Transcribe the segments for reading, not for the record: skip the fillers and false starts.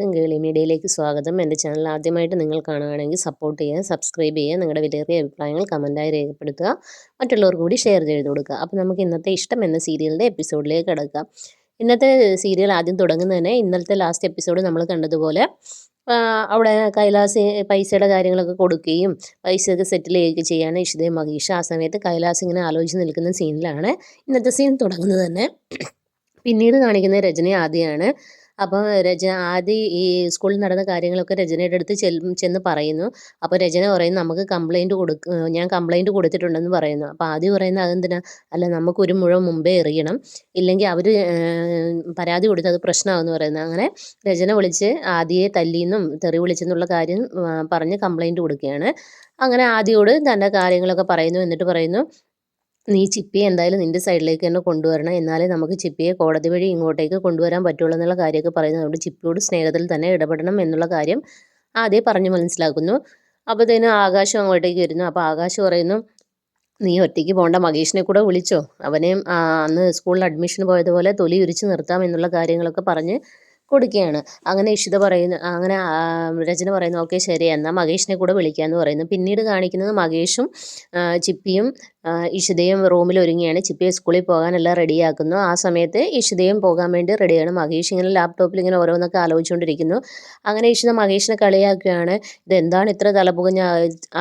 കേളി മീഡിയയിലേക്ക് സ്വാഗതം. എൻ്റെ ചാനൽ ആദ്യമായിട്ട് നിങ്ങൾ കാണുകയാണെങ്കിൽ സപ്പോർട്ട് ചെയ്യുക, സബ്സ്ക്രൈബ് ചെയ്യുക, നിങ്ങളുടെ വിലയേറിയ അഭിപ്രായങ്ങൾ കമൻറ്റായി രേഖപ്പെടുത്തുക, മറ്റുള്ളവർക്ക് കൂടി ഷെയർ ചെയ്ത് കൊടുക്കുക. അപ്പോൾ നമുക്ക് ഇന്നത്തെ ഇഷ്ടം എന്ന സീരിയലിൻ്റെ എപ്പിസോഡിലേക്ക് കിടക്കാം. ഇന്നത്തെ സീരിയൽ ആദ്യം തുടങ്ങുന്നത് തന്നെ ഇന്നലത്തെ ലാസ്റ്റ് എപ്പിസോഡ് നമ്മൾ കണ്ടതുപോലെ അവിടെ കൈലാസ് പൈസയുടെ കാര്യങ്ങളൊക്കെ കൊടുക്കുകയും പൈസയൊക്കെ സെറ്റിൽ ചെയ്യുകയൊക്കെ ചെയ്യാണ് ഇഷിതയും മഹീഷ. ആ സമയത്ത് കൈലാസ് ഇങ്ങനെ ആലോചിച്ച് നിൽക്കുന്ന സീനിലാണ് ഇന്നത്തെ സീൻ തുടങ്ങുന്നത് തന്നെ. പിന്നീട് കാണിക്കുന്നത് രജനി ആദ്യമാണ്. അപ്പോൾ ആദ്യ ഈ സ്കൂളിൽ നടന്ന കാര്യങ്ങളൊക്കെ രചനയുടെ അടുത്ത് ചെന്ന് പറയുന്നു. അപ്പോൾ രചന പറയുന്നു നമുക്ക് ഞാൻ കംപ്ലൈൻറ്റ് കൊടുത്തിട്ടുണ്ടെന്ന് പറയുന്നു. അപ്പോൾ ആദ്യം പറയുന്നത് അതെന്തിനാ, അല്ല നമുക്കൊരു മുഴം മുമ്പേ എറിയണം, ഇല്ലെങ്കിൽ അവർ പരാതി കൊടുത്ത് അത് പ്രശ്നമാകുമെന്ന് പറയുന്നത്. അങ്ങനെ രചന വിളിച്ച് ആദ്യയെ തല്ലിയെന്നും തെറി വിളിച്ചെന്നുള്ള കാര്യം പറഞ്ഞ് കംപ്ലൈൻറ്റ് കൊടുക്കുകയാണ്. അങ്ങനെ ആദ്യയോട് തൻ്റെ കാര്യങ്ങളൊക്കെ പറയുന്നു. എന്നിട്ട് പറയുന്നു, നീ ചിപ്പിയെ എന്തായാലും നിൻ്റെ സൈഡിലേക്ക് തന്നെ കൊണ്ടുവരണം, എന്നാലേ നമുക്ക് ചിപ്പിയെ കോടതി വഴി ഇങ്ങോട്ടേക്ക് കൊണ്ടുവരാൻ പറ്റുള്ളൂ എന്നുള്ള കാര്യമൊക്കെ പറയുന്നത്. അതുകൊണ്ട് ചിപ്പിയോട് സ്നേഹത്തിൽ തന്നെ ഇടപെടണം എന്നുള്ള കാര്യം ആദ്യം പറഞ്ഞു മനസ്സിലാക്കുന്നു. അപ്പോഴത്തേനും ആകാശം അങ്ങോട്ടേക്ക് വരുന്നു. അപ്പോൾ ആകാശ് പറയുന്നു, നീ ഒറ്റയ്ക്ക് പോകണ്ട, മഹേഷിനെ കൂടെ വിളിച്ചോ, അവനെയും അന്ന് സ്കൂളിൽ അഡ്മിഷൻ പോയതുപോലെ തൊലി ഉരിച്ച് നിർത്താം എന്നുള്ള കാര്യങ്ങളൊക്കെ പറഞ്ഞ് കൊടുക്കുകയാണ്. അങ്ങനെ അങ്ങനെ രചന പറയുന്നു, ഓക്കെ ശരി എന്നാൽ മഹേഷിനെ കൂടെ വിളിക്കാമെന്ന് പറയുന്നു. പിന്നീട് കാണിക്കുന്നത് മഹേഷും ചിപ്പിയും ഇഷിതയും റൂമിൽ ഒരുങ്ങിയാണ്. ചിപ്പിയെ സ്കൂളിൽ പോകാനെല്ലാം റെഡിയാക്കുന്നു. ആ സമയത്ത് ഇഷിതയും പോകാൻ വേണ്ടി റെഡിയാണ്. മഹേഷ് ഇങ്ങനെ ലാപ്ടോപ്പിൽ ഇങ്ങനെ ഓരോന്നൊക്കെ ആലോചിച്ചുകൊണ്ടിരിക്കുന്നു. അങ്ങനെ ഇഷിത മഹേഷിനെ കളിയാക്കുകയാണ്, ഇതെന്താണ് ഇത്ര തലപുകഞ്ഞ്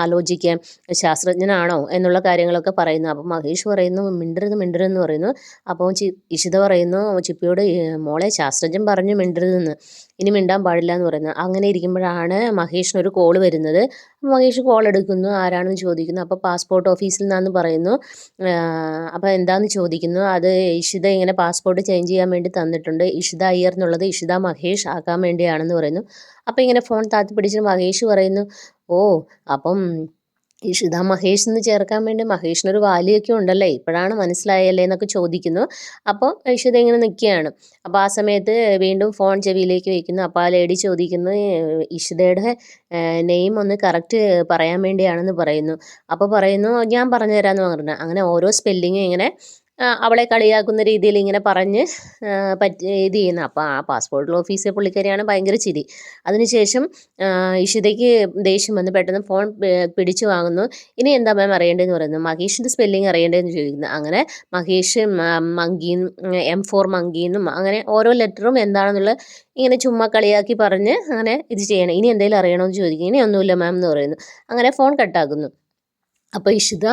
ആലോചിക്കാൻ, ശാസ്ത്രജ്ഞനാണോ എന്നുള്ള കാര്യങ്ങളൊക്കെ പറയുന്നു. അപ്പോൾ മഹേഷ് പറയുന്നു, മിണ്ടരുതെന്ന് പറയുന്നു. അപ്പോൾ ഇഷിത പറയുന്നു ചിപ്പിയോട്, മോളെ ശാസ്ത്രജ്ഞൻ പറഞ്ഞു മിണ്ടരുതെന്ന്, ഇനി മിണ്ടാൻ പാടില്ല എന്ന് പറയുന്നത്. അങ്ങനെ ഇരിക്കുമ്പോഴാണ് മഹേഷിനൊരു കോൾ വരുന്നത്. മഹേഷ് കോൾ എടുക്കുന്നു. ആരാണെന്ന് ചോദിക്കുന്നു. അപ്പോൾ പാസ്പോർട്ട് ഓഫീസിൽ നിന്നാന്ന് പറയുന്നു. അപ്പോൾ എന്താന്ന് ചോദിക്കുന്നു. അത് ഇഷിത ഇങ്ങനെ പാസ്പോർട്ട് ചേഞ്ച് ചെയ്യാൻ വേണ്ടി തന്നിട്ടുണ്ട്, ഇഷിത അയ്യർ എന്നുള്ളത് ഇഷിത മഹേഷ് ആക്കാൻ വേണ്ടിയാണെന്ന് പറയുന്നു. അപ്പോൾ ഇങ്ങനെ ഫോൺ താത്തി പിടിച്ച് മഹേഷ് പറയുന്നു, ഓ അപ്പം ഇഷിത മഹേഷ് എന്ന് ചേർക്കാൻ വേണ്ടി മഹേഷിനൊരു വാലിയൊക്കെ ഉണ്ടല്ലേ, ഇപ്പോഴാണ് മനസ്സിലായല്ലേ എന്നൊക്കെ ചോദിക്കുന്നു. അപ്പോൾ ഇഷിത ഇങ്ങനെ നിൽക്കുകയാണ്. അപ്പോൾ ആ സമയത്ത് വീണ്ടും ഫോൺ ചെവിയിലേക്ക് വയ്ക്കുന്നു. അപ്പോൾ ആ ലേഡി ചോദിക്കുന്നു, ഇഷിതയുടെ നെയിം ഒന്ന് കറക്റ്റ് പറയാൻ വേണ്ടിയാണെന്ന് പറയുന്നു. അപ്പോൾ പറയുന്നു, ഞാൻ പറഞ്ഞു തരാമെന്ന് പറഞ്ഞു. അങ്ങനെ ഓരോ സ്പെല്ലിങ്ങും ഇങ്ങനെ അവളെ കളിയാക്കുന്ന രീതിയിൽ ഇങ്ങനെ പറഞ്ഞ് ഇത് ചെയ്യുന്നു. അപ്പോൾ ആ പാസ്പോർട്ട് ഓഫീസിലെ പുള്ളിക്കാരിയാണ് ഭയങ്കര ചിരി. അതിനുശേഷം ഇഷിതയ്ക്ക് ദേഷ്യം വന്ന് പെട്ടെന്ന് ഫോൺ പിടിച്ചു വാങ്ങുന്നു. ഇനി എന്താ മാം അറിയേണ്ടതെന്ന് പറയുന്നു. മഹേഷിൻ്റെ സ്പെല്ലിങ് അറിയേണ്ടതെന്ന് ചോദിക്കുന്നു. അങ്ങനെ മഹേഷ് M4 മങ്കീന്നും അങ്ങനെ ഓരോ ലെറ്ററും എന്താണെന്നുള്ള ഇങ്ങനെ ചുമ്മാ കളിയാക്കി പറഞ്ഞ് അങ്ങനെ ഇത് ചെയ്യണം. ഇനി എന്തെങ്കിലും അറിയണമെന്ന് ചോദിക്കും. ഇനി ഒന്നുമില്ല മാം എന്ന് പറയുന്നു. അങ്ങനെ ഫോൺ കട്ടാക്കുന്നു. അപ്പോൾ ഇഷിത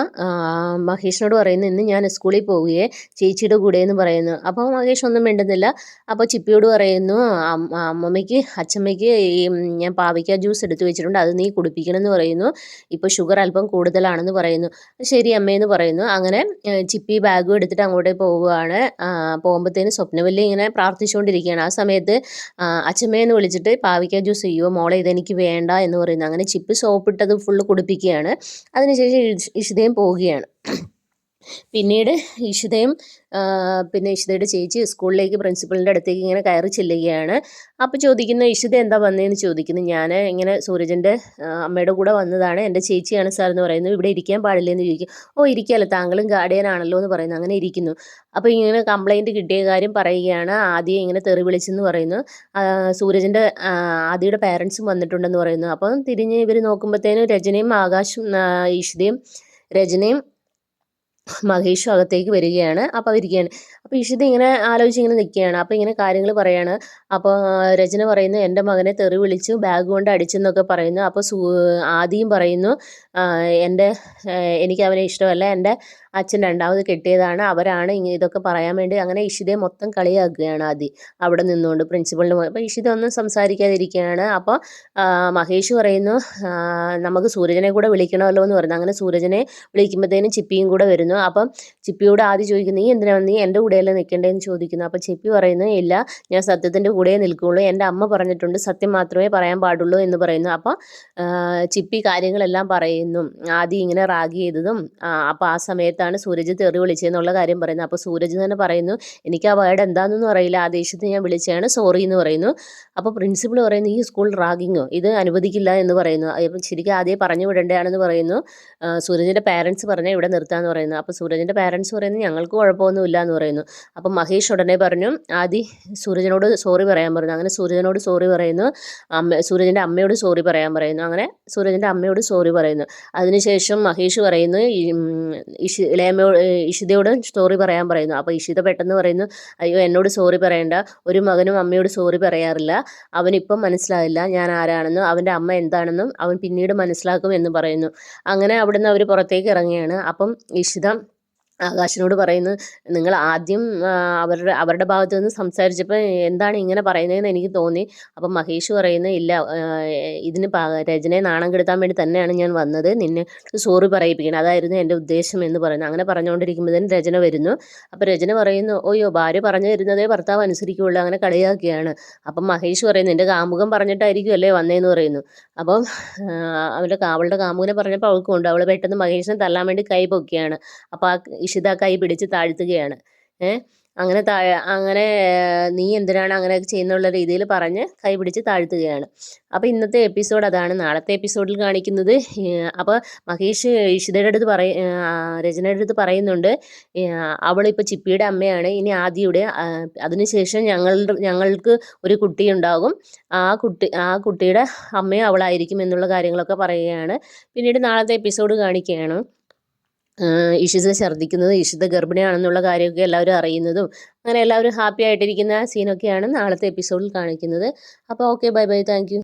മഹേഷിനോട് പറയുന്നു, ഇന്ന് ഞാൻ സ്കൂളിൽ പോവുകയെ ചേച്ചിയുടെ കൂടെ എന്ന് പറയുന്നു. അപ്പോൾ മഹേഷ് ഒന്നും മിണ്ടുന്നില്ല. അപ്പോൾ ചിപ്പിയോട് പറയുന്നു, അച്ഛമ്മയ്ക്ക് ഈ ഞാൻ പാവയ്ക്ക ജ്യൂസ് എടുത്തു വെച്ചിട്ടുണ്ട്, അത് നീ കുടിപ്പിക്കണം എന്ന് പറയുന്നു. ഇപ്പോൾ ഷുഗർ അല്പം കൂടുതലാണെന്ന് പറയുന്നു. ശരി അമ്മയെന്ന് പറയുന്നു. അങ്ങനെ ചിപ്പി ബാഗും എടുത്തിട്ട് അങ്ങോട്ടേക്ക് പോവുകയാണ്. പോകുമ്പോഴത്തേന് സ്വപ്നവല്ലി ഇങ്ങനെ പ്രാർത്ഥിച്ചുകൊണ്ടിരിക്കുകയാണ്. ആ സമയത്ത് അച്ഛമ്മയെന്ന് വിളിച്ചിട്ട് പാവയ്ക്ക ജ്യൂസ് ചെയ്യോ മോളെ, ഇതെനിക്ക് വേണ്ട എന്ന് പറയുന്നു. അങ്ങനെ ചിപ്പി സോപ്പിട്ടത് ഫുള്ള് കുടിപ്പിക്കുകയാണ്. അതിനുശേഷം ഇഷിതയും പോവുകയാണ്. പിന്നീട് ഇഷിതയും പിന്നെ ഇഷിതയുടെ ചേച്ചി സ്കൂളിലേക്ക് പ്രിൻസിപ്പളിൻ്റെ അടുത്തേക്ക് ഇങ്ങനെ കയറി ചെല്ലുകയാണ്. അപ്പോൾ ചോദിക്കുന്നു, ഇഷിത എന്താ വന്നതെന്ന് ചോദിക്കുന്നു. ഞാൻ ഇങ്ങനെ സൂരജിൻ്റെ അമ്മയുടെ കൂടെ വന്നതാണ്, എൻ്റെ ചേച്ചിയാണ് സാർ എന്ന് പറയുന്നു. ഇവിടെ ഇരിക്കാൻ പാടില്ലെന്ന് ചോദിക്കും. ഓ ഇരിക്കാമല്ലോ, താങ്കളും ഗാർഡിയൻ ആണല്ലോ എന്ന് പറയുന്നു. അങ്ങനെ ഇരിക്കുന്നു. അപ്പോൾ ഇങ്ങനെ കംപ്ലൈൻറ്റ് കിട്ടിയ കാര്യം പറയുകയാണ്. ആദ്യം ഇങ്ങനെ തെറി വിളിച്ചെന്ന് പറയുന്നു. സൂരജിൻ്റെ ആദ്യയുടെ പാരൻസും വന്നിട്ടുണ്ടെന്ന് പറയുന്നു. അപ്പം തിരിഞ്ഞ് ഇവർ നോക്കുമ്പോഴത്തേനും രജനയും ആകാശും ഇഷിതയും രജനയും മഹേഷും അകത്തേക്ക് വരികയാണ്. അപ്പോൾ അവരിക്കുകയാണ്. അപ്പോൾ ഇഷിത ഇങ്ങനെ ആലോചിച്ച് ഇങ്ങനെ നിൽക്കുകയാണ്. അപ്പോൾ ഇങ്ങനെ കാര്യങ്ങൾ പറയാണ്. അപ്പോൾ രചന പറയുന്നു, എൻ്റെ മകനെ തെറി വിളിച്ചു ബാഗ് കൊണ്ട് അടിച്ചെന്നൊക്കെ പറയുന്നു. അപ്പോൾ ആദിയും പറയുന്നു, എനിക്ക് അവനെ ഇഷ്ടമല്ല, എൻ്റെ അച്ഛൻ രണ്ടാമത് കെട്ടിയതാണ്, അവരാണ് ഇതൊക്കെ പറയാൻ വേണ്ടി. അങ്ങനെ ഇഷിതയെ മൊത്തം കളിയാക്കുകയാണ് ആദി അവിടെ നിന്നുകൊണ്ട് പ്രിൻസിപ്പളിന്. അപ്പോൾ ഇഷിത ഒന്നും സംസാരിക്കാതിരിക്കുകയാണ്. അപ്പോൾ മഹേഷ് പറയുന്നു, നമുക്ക് സൂരജനെ കൂടെ വിളിക്കണമല്ലോ എന്ന് പറയുന്നു. അങ്ങനെ സൂരജനെ വിളിക്കുമ്പോഴത്തേനും ചിപ്പിയും കൂടെ വരുന്നു. അപ്പം ചിപ്പിയോട് ആദ്യം ചോദിക്കുന്നു, നീ എൻ്റെ കൂടെയല്ലേ നിൽക്കേണ്ടതെന്ന് ചോദിക്കുന്നു. അപ്പോൾ ചിപ്പി പറയുന്നു, ഇല്ല ഞാൻ സത്യത്തിൻ്റെ കൂടെ നിൽക്കുകയുള്ളൂ, എൻ്റെ അമ്മ പറഞ്ഞിട്ടുണ്ട് സത്യം മാത്രമേ പറയാൻ പാടുള്ളൂ എന്ന് പറയുന്നു. അപ്പോൾ ചിപ്പി കാര്യങ്ങളെല്ലാം പറയുന്നു, ആദ്യം ഇങ്ങനെ റാഗ് ചെയ്തതും അപ്പോൾ ആ സമയത്താണ് സൂരജ് തെറി വിളിച്ചതെന്നുള്ള കാര്യം പറയുന്നത്. അപ്പോൾ സൂരജ് തന്നെ പറയുന്നു, എനിക്ക് ആ വേർഡ് എന്താണെന്നൊന്നും അറിയില്ല, ആ ദേഷ്യത്തിൽ ഞാൻ വിളിച്ചതാണ്, സോറി എന്ന് പറയുന്നു. അപ്പോൾ പ്രിൻസിപ്പൾ പറയുന്നു, ഈ സ്കൂൾ റാഗിങ്ങോ, ഇത് അനുവദിക്കില്ല എന്ന് പറയുന്നു. അപ്പം ശരിക്കും ആദ്യം പറഞ്ഞു വിടേണ്ടതാണെന്ന് പറയുന്നു. സൂരജിൻ്റെ പാരൻസ് പറഞ്ഞാൽ ഇവിടെ നിർത്താമെന്ന് പറയുന്നു. അപ്പോൾ സൂരജിൻ്റെ പാരൻസ് പറയുന്നു, ഞങ്ങൾക്ക് കുഴപ്പമൊന്നുമില്ല എന്ന് പറയുന്നു. അപ്പം മഹേഷ് ഉടനെ പറഞ്ഞു ആദി സൂരജിനോട് സോറി പറയാൻ പറഞ്ഞു. അങ്ങനെ സൂരജിനോട് സോറി പറയുന്നു. സൂരജിൻ്റെ അമ്മയോട് സോറി പറയാൻ പറയുന്നു. അങ്ങനെ സൂരജിൻ്റെ അമ്മയോട് സോറി പറയുന്നു. അതിനുശേഷം മഹേഷ് പറയുന്നു ഇളയമ്മയോട് ഇഷിതയോട് സോറി പറയാൻ പറയുന്നു. അപ്പോൾ ഇഷിത പെട്ടെന്ന് പറയുന്നു അയ്യോ എന്നോട് സോറി പറയണ്ട, ഒരു മകനും അമ്മയോട് സോറി പറയാറില്ല, അവനിപ്പം മനസ്സിലായില്ല ഞാൻ ആരാണെന്നും അവൻ്റെ അമ്മ എന്താണെന്നും അവൻ പിന്നീട് മനസ്സിലാക്കും എന്ന് പറയുന്നു. അങ്ങനെ അവിടുന്ന് അവർ പുറത്തേക്ക് ഇറങ്ങുകയാണ്. അപ്പം ഇഷിത ആകാശിനോട് പറയുന്നു നിങ്ങൾ ആദ്യം അവരുടെ ഭാഗത്ത് നിന്ന് സംസാരിച്ചപ്പോൾ എന്താണ് ഇങ്ങനെ പറയുന്നതെന്ന് എനിക്ക് തോന്നി. അപ്പം മഹേഷ് പറയുന്നു ഇല്ല, ഇതിന് രചനയെ നാണം കെടുത്താൻ വേണ്ടി തന്നെയാണ് ഞാൻ വന്നത്, നിന്നെ സോറി പറയിപ്പിക്കണം, അതായിരുന്നു എൻ്റെ ഉദ്ദേശം എന്ന് പറയുന്നു. അങ്ങനെ പറഞ്ഞുകൊണ്ടിരിക്കുമ്പോഴത്തേനും രചന വരുന്നു. അപ്പം രചന പറയുന്നു ഓയ്യോ ഭാര്യ പറഞ്ഞു തരുന്നതേ ഭർത്താവ് അനുസരിക്കുകയുള്ളൂ, അങ്ങനെ കളിയാക്കുകയാണ്. അപ്പം മഹേഷ് പറയുന്നു എൻ്റെ കാമുകം പറഞ്ഞിട്ടായിരിക്കും അല്ലേ വന്നതെന്ന് പറയുന്നു. അപ്പം അവളുടെ കാമുകനെ പറഞ്ഞപ്പോൾ അവൾക്കുണ്ട്. അവൾ പെട്ടെന്ന് മഹേഷിനെ തല്ലാൻ വേണ്ടി കൈ പൊക്കിയാണ്. അപ്പോൾ ഇഷിത കൈ പിടിച്ച് താഴ്ത്തുകയാണ്. അങ്ങനെ അങ്ങനെ നീ എന്തിനാണ് അങ്ങനെയൊക്കെ ചെയ്യുന്നുള്ള രീതിയിൽ പറഞ്ഞ് കൈ പിടിച്ച് താഴ്ത്തുകയാണ്. അപ്പോൾ ഇന്നത്തെ എപ്പിസോഡ് അതാണ്. നാളത്തെ എപ്പിസോഡിൽ കാണിക്കുന്നത് അപ്പോൾ മഹേഷ് ഇഷിതയുടെ അടുത്ത് രചനയുടെ അടുത്ത് പറയുന്നുണ്ട് അവളിപ്പോൾ ചിപ്പിയുടെ അമ്മയാണ്, ഇനി ആദിയുടെ, അതിനുശേഷം ഞങ്ങൾക്ക് ഒരു കുട്ടി ഉണ്ടാകും, ആ കുട്ടിയുടെ അമ്മയും അവളായിരിക്കും എന്നുള്ള കാര്യങ്ങളൊക്കെ പറയുകയാണ്. പിന്നീട് നാളത്തെ എപ്പിസോഡ് കാണിക്കുകയാണ് ഇഷിത ഛർദ്ദിക്കുന്നത്, ഇഷിത ഗർഭിണിയാണെന്നുള്ള കാര്യമൊക്കെ എല്ലാവരും അറിയുന്നതും അങ്ങനെ എല്ലാവരും ഹാപ്പി ആയിട്ടിരിക്കുന്ന സീനൊക്കെയാണ് നാളത്തെ എപ്പിസോഡിൽ കാണിക്കുന്നത്. അപ്പോൾ okay, bye bye, thank you.